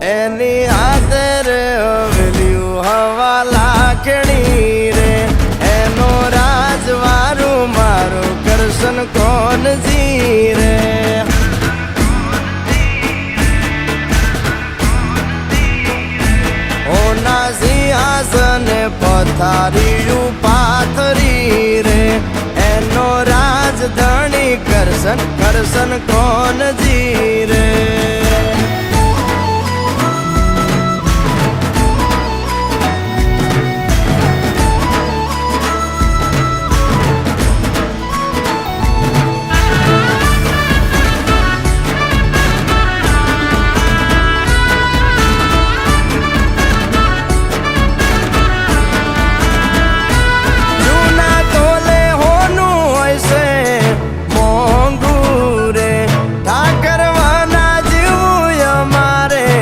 એની હાથે રે હવેલ્યું હવા લાખણી રે એનો રાજવારું મારું કરશન કોણ જી રે ઓના સિંહાસને પથારીયું પાથરી રે એનો રાજધણી કરશન કરશન કોણ જી રે